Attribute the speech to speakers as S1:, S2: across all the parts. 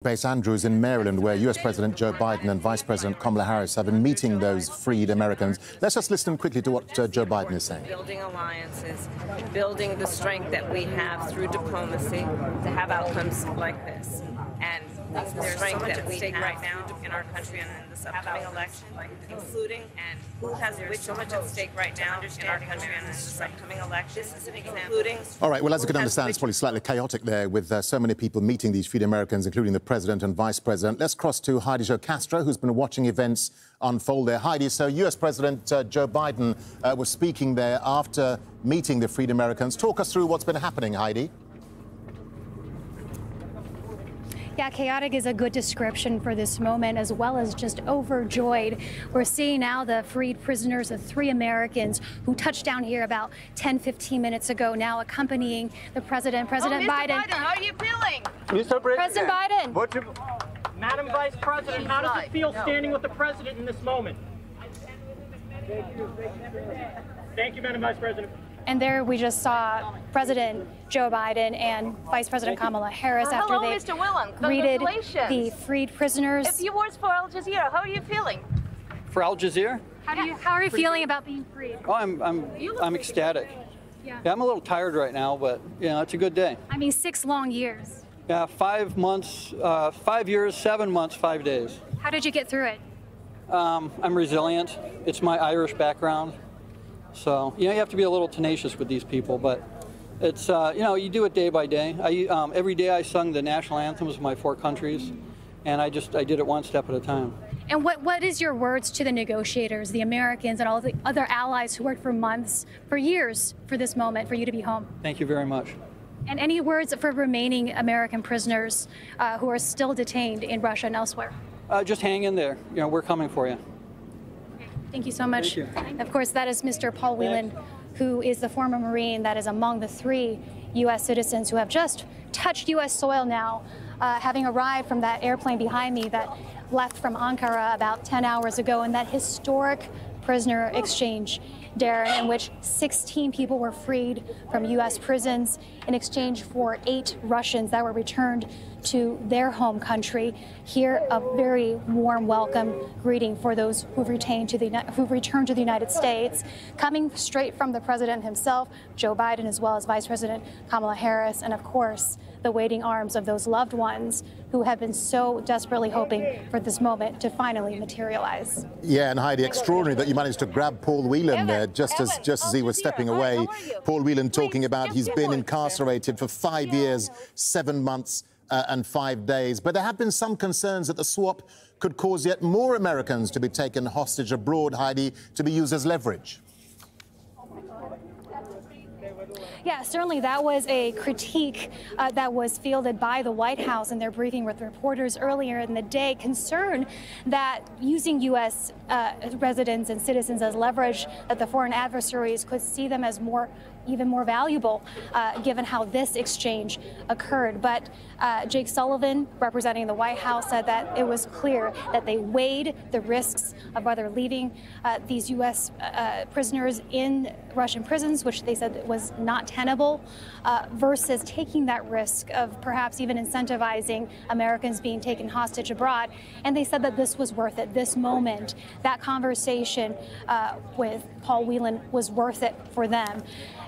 S1: Base Andrews in Maryland, where U.S. President Joe Biden and Vice President Kamala Harris have been meeting those freed Americans. Let's just listen quickly to what Joe Biden is saying.
S2: Building alliances, building the strength that we have through diplomacy to have outcomes like this. And there's so much at stake right now in our country and in this upcoming election, including and who has which so much at stake right now in our country and in this upcoming election, including.
S1: All right, well, as you can understand, it's probably slightly chaotic there with so many people meeting these freed Americans, including the President and Vice President. Let's cross to Heidi Zhou-Castro, who's been watching events unfold there. Heidi, so U.S. President Joe Biden was speaking there after meeting the freed Americans. Talk us through what's been happening, Heidi.
S3: Yeah, chaotic is a good description for this moment, as well as just overjoyed. We're seeing now the freed prisoners, the 3 Americans who touched down here about 10, 15 minutes ago, now accompanying the President, President
S2: Mr.
S3: Biden.
S2: How are you feeling?
S4: Mr.
S3: President Biden.
S4: Madam Vice President, how does it feel standing with the President in this moment? Thank you, Madam Vice President.
S3: And there we just saw President Joe Biden and Vice President Kamala Harris after
S2: hello,
S3: they
S2: Mr. Whelan.
S3: greeted the freed prisoners.
S2: A few words for Al Jazeera. How are you feeling?
S4: For Al Jazeera?
S3: How are you feeling about being freed?
S4: Oh, I'm ecstatic.
S3: Yeah,
S4: I'm a little tired right now, but it's a good day.
S3: I mean, 6 long years.
S4: Yeah, 5 months, 5 years, 7 months, 5 days.
S3: How did you get through it?
S4: I'm resilient. It's my Irish background. So, you have to be a little tenacious with these people, but it's, you do it day by day. Every day I sung the national anthems of my 4 countries, and I did it one step at a time.
S3: And what is your words to the negotiators, the Americans, and all the other allies who worked for months, for years, for this moment, for you to be home?
S4: Thank you very much.
S3: And any words for remaining American prisoners who are still detained in Russia and elsewhere?
S4: Just hang in there. We're coming for you.
S3: Thank you so much.
S4: Thank you.
S3: Of course, that is Mr. Paul Whelan, who is the former Marine that is among the 3 U.S. citizens who have just touched U.S. soil now, having arrived from that airplane behind me that left from Ankara about 10 hours ago, and that historic prisoner exchange, Darren, in which 16 people were freed from U.S. prisons in exchange for 8 Russians that were returned to their home country. Here, a very warm welcome greeting for those who've returned to the United States, coming straight from the President himself, Joe Biden, as well as Vice President Kamala Harris, and of course, the waiting arms of those loved ones who have been so desperately hoping for this moment to finally materialize.
S1: Yeah, and Heidi, extraordinary that you managed to grab Paul Whelan there just as he was stepping away. Paul Whelan talking about he's been incarcerated for 5 years, 7 months and 5 days. But there have been some concerns that the swap could cause yet more Americans to be taken hostage abroad, Heidi, to be used as leverage.
S3: Yeah, certainly that was a critique that was fielded by the White House in their briefing with reporters earlier in the day, concerned that using U.S. Residents and citizens as leverage, that the foreign adversaries could see them as even more valuable, given how this exchange occurred. But Jake Sullivan, representing the White House, said that it was clear that they weighed the risks of whether leaving these U.S. Prisoners in Russian prisons, which they said was not tenable, versus taking that risk of perhaps even incentivizing Americans being taken hostage abroad. And they said that this was worth it. This moment, that conversation with Paul Whelan was worth it for them.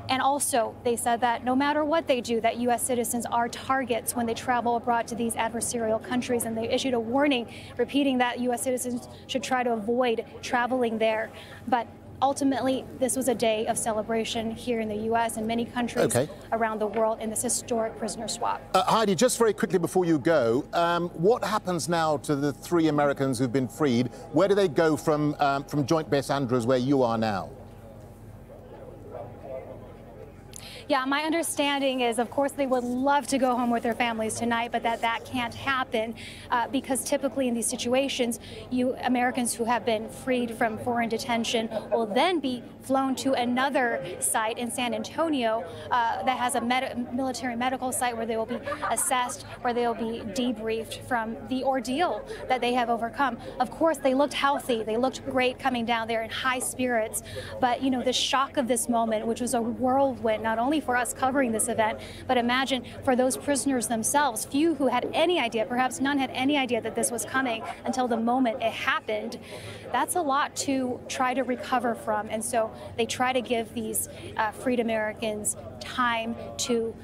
S3: And also, they said that no matter what they do, that U.S. citizens are targets when they travel abroad to these adversarial countries. And they issued a warning repeating that U.S. citizens should try to avoid traveling there. But ultimately, this was a day of celebration here in the U.S. and many countries around the world in this historic prisoner swap.
S1: Heidi, just very quickly before you go, what happens now to the 3 Americans who've been freed? Where do they go from Joint Base Andrews, where you are now?
S3: Yeah, my understanding is, of course, they would love to go home with their families tonight, but that can't happen because typically in these situations, Americans who have been freed from foreign detention will then be flown to another site in San Antonio that has a military medical site where they will be assessed, where they will be debriefed from the ordeal that they have overcome. Of course, they looked healthy. They looked great coming down there in high spirits. But, the shock of this moment, which was a whirlwind, not only only for us covering this event, but imagine for those prisoners themselves, few who had any idea, perhaps none had any idea that this was coming until the moment it happened. That's a lot to try to recover from. And so they try to give these freed Americans time to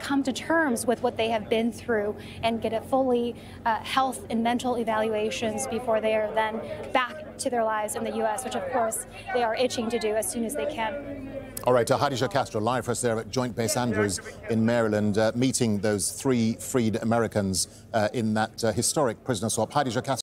S3: come to terms with what they have been through and get a fully health and mental evaluations before they are then back to their lives in the U.S., which of course they are itching to do as soon as they can.
S1: All right, Heidi Zhou-Castro live for us there at Joint Base Andrews in Maryland, meeting those 3 freed Americans in that historic prisoner swap. Heidi Zhou-Castro.